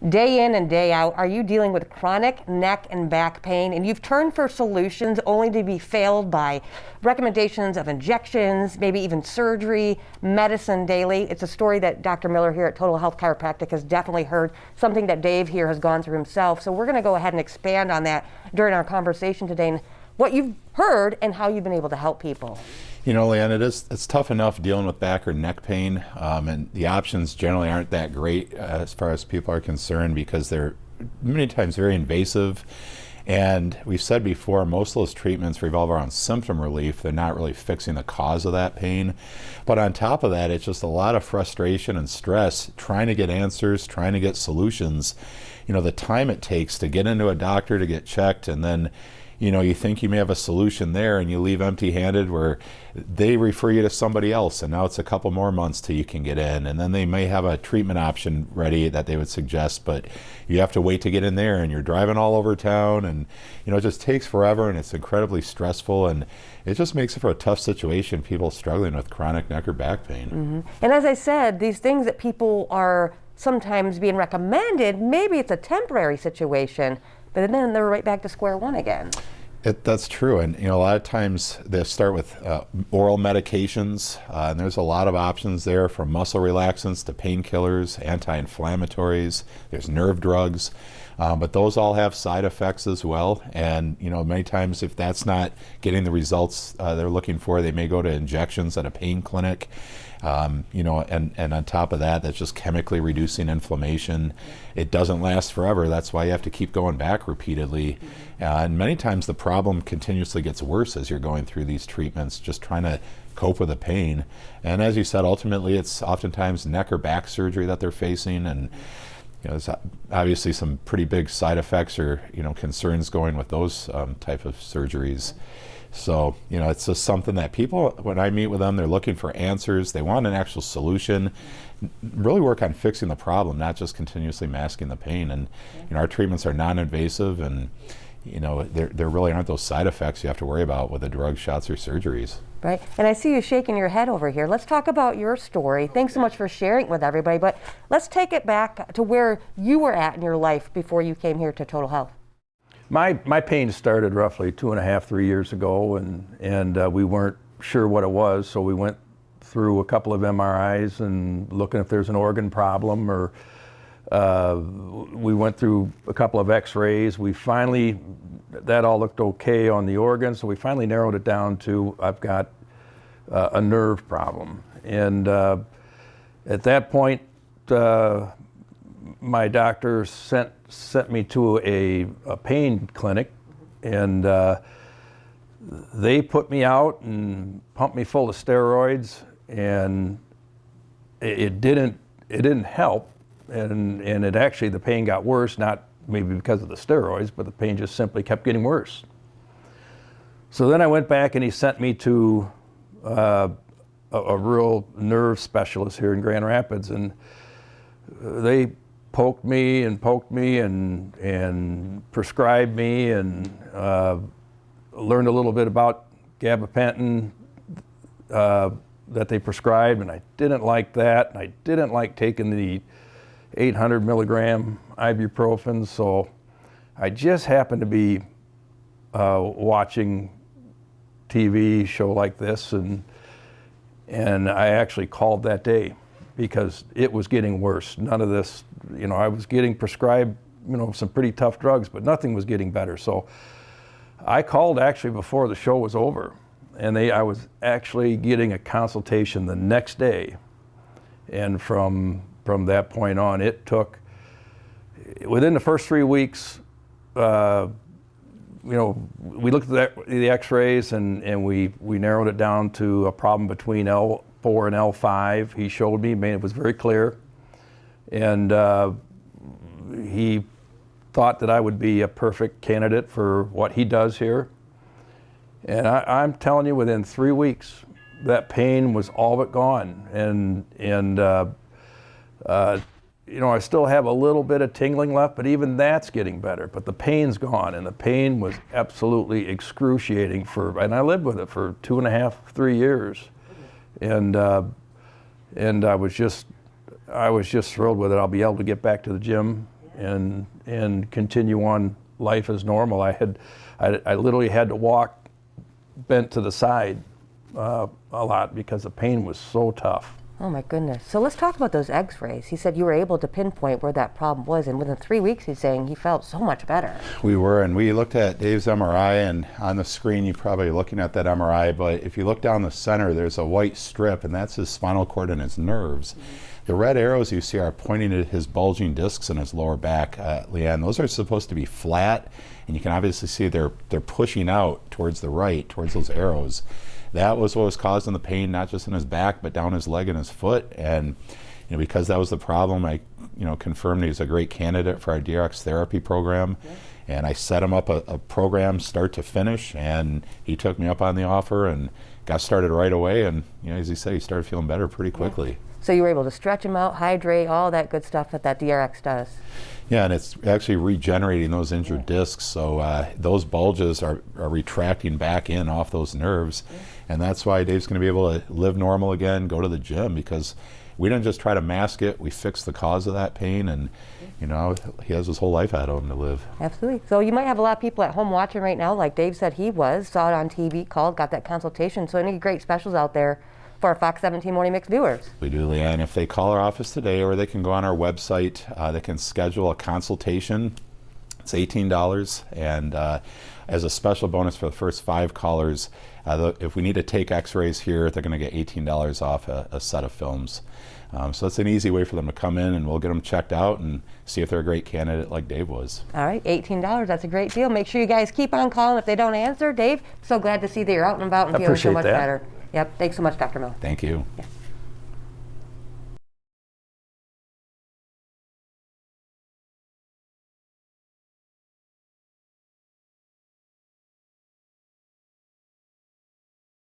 Day in and day out, are you dealing with chronic neck and back pain, and you've turned for solutions only to be failed by recommendations of injections, maybe even surgery, medicine daily? It's a story that Dr. Miller here at Total Health Chiropractic has definitely heard, something that Dave here has gone through himself. So we're going to go ahead and expand on that during our conversation today, and what you've heard and how you've been able to help people. You know, Leanne, it's tough enough dealing with back or neck pain, and the options generally aren't that great as far as people are concerned, because they're many times very invasive. And we've said before, most of those treatments revolve around symptom relief. They're not really fixing the cause of that pain. But on top of that, it's just a lot of frustration and stress trying to get answers, trying to get solutions. You know, the time it takes to get into a doctor to get checked, and then you think you may have a solution there and you leave empty-handed, where they refer you to somebody else, and now it's a couple more months till you can get in, and then they may have a treatment option ready that they would suggest, but you have to wait to get in there, and you're driving all over town, and it just takes forever, and it's incredibly stressful, and it just makes it for a tough situation, people struggling with chronic neck or back pain. Mm-hmm. And as I said, these things that people are sometimes being recommended, maybe it's a temporary situation, but then they're right back to square one again. That's true, and a lot of times they start with oral medications, and there's a lot of options there, from muscle relaxants to painkillers, anti-inflammatories. There's nerve drugs, but those all have side effects as well. And many times, if that's not getting the results they're looking for, they may go to injections at a pain clinic. And on top of that, that's just chemically reducing inflammation. It doesn't last forever. That's why you have to keep going back repeatedly. And many times the problem continuously gets worse as you're going through these treatments, just trying to cope with the pain. And as you said, ultimately it's oftentimes neck or back surgery that they're facing. And there's obviously some pretty big side effects or concerns going with those type of surgeries. So, it's just something that people, when I meet with them, they're looking for answers. They want an actual solution, really work on fixing the problem, not just continuously masking the pain. And, our treatments are non-invasive, and, there really aren't those side effects you have to worry about with the drug shots or surgeries. Right. And I see you shaking your head over here. Let's talk about your story. Thanks so much for sharing it with everybody, but let's take it back to where you were at in your life before you came here to Total Health. My pain started roughly 2.5, 3 years ago, and we weren't sure what it was, so we went through a couple of MRIs and looking if there's an organ problem, or we went through a couple of X-rays. That all looked okay on the organ, so we finally narrowed it down to I've got a nerve problem. And at that point, my doctor sent me to a pain clinic, and they put me out and pumped me full of steroids, and it didn't help, and it actually, the pain got worse, not maybe because of the steroids, but the pain just simply kept getting worse. So then I went back, and he sent me to a real nerve specialist here in Grand Rapids, and they poked me and prescribed me, and learned a little bit about gabapentin that they prescribed, and I didn't like that, and I didn't like taking the 800 milligram ibuprofen, so I just happened to be watching TV show like this, and I actually called that day because it was getting worse. None of this, I was getting prescribed, some pretty tough drugs, but nothing was getting better. So I called actually before the show was over, and I was actually getting a consultation the next day. And from that point on, it took, within the first 3 weeks, we looked at the X-rays, and we narrowed it down to a problem between L4 and L5. He showed me, it was very clear, and he thought that I would be a perfect candidate for what he does here. And I'm telling you, within 3 weeks, that pain was all but gone, and I still have a little bit of tingling left, but even that's getting better. But the pain's gone, and the pain was absolutely excruciating and I lived with it for 2.5, 3 years, and I was just thrilled with it. I'll be able to get back to the gym and continue on life as normal. I literally had to walk bent to the side a lot because the pain was so tough. Oh my goodness. So let's talk about those x-rays. He said you were able to pinpoint where that problem was, and within 3 weeks he's saying he felt so much better. We were, and we looked at Dave's MRI, and on the screen you're probably looking at that MRI, but if you look down the center, there's a white strip, and that's his spinal cord and his nerves. The red arrows you see are pointing at his bulging discs in his lower back, Leanne. Those are supposed to be flat, and you can obviously see they're pushing out towards the right, towards those arrows. That was what was causing the pain, not just in his back, but down his leg and his foot. And because that was the problem, I confirmed he was a great candidate for our DRX therapy program. Yeah. And I set him up a program start to finish, and he took me up on the offer and got started right away. And as he said, he started feeling better pretty quickly. Yeah. So you were able to stretch him out, hydrate, all that good stuff that DRX does. Yeah, and it's actually regenerating those injured discs. So those bulges are retracting back in off those nerves. Yeah. And that's why Dave's going to be able to live normal again, go to the gym, because we didn't just try to mask it. We fixed the cause of that pain, and he has his whole life ahead of him to live. Absolutely. So you might have a lot of people at home watching right now, like Dave said he was, saw it on TV, called, got that consultation. So any great specials out there for our Fox 17 Morning Mix viewers? We do, Leanne. If they call our office today, or they can go on our website, they can schedule a consultation. It's $18, and as a special bonus for the first 5 callers, if we need to take x-rays here, they're going to get $18 off a set of films. So it's an easy way for them to come in, and we'll get them checked out and see if they're a great candidate like Dave was. All right, $18, that's a great deal. Make sure you guys keep on calling if they don't answer. Dave, so glad to see that you're out and about and feeling so much better. Yep, thanks so much, Dr. Mill. Thank you. Yeah.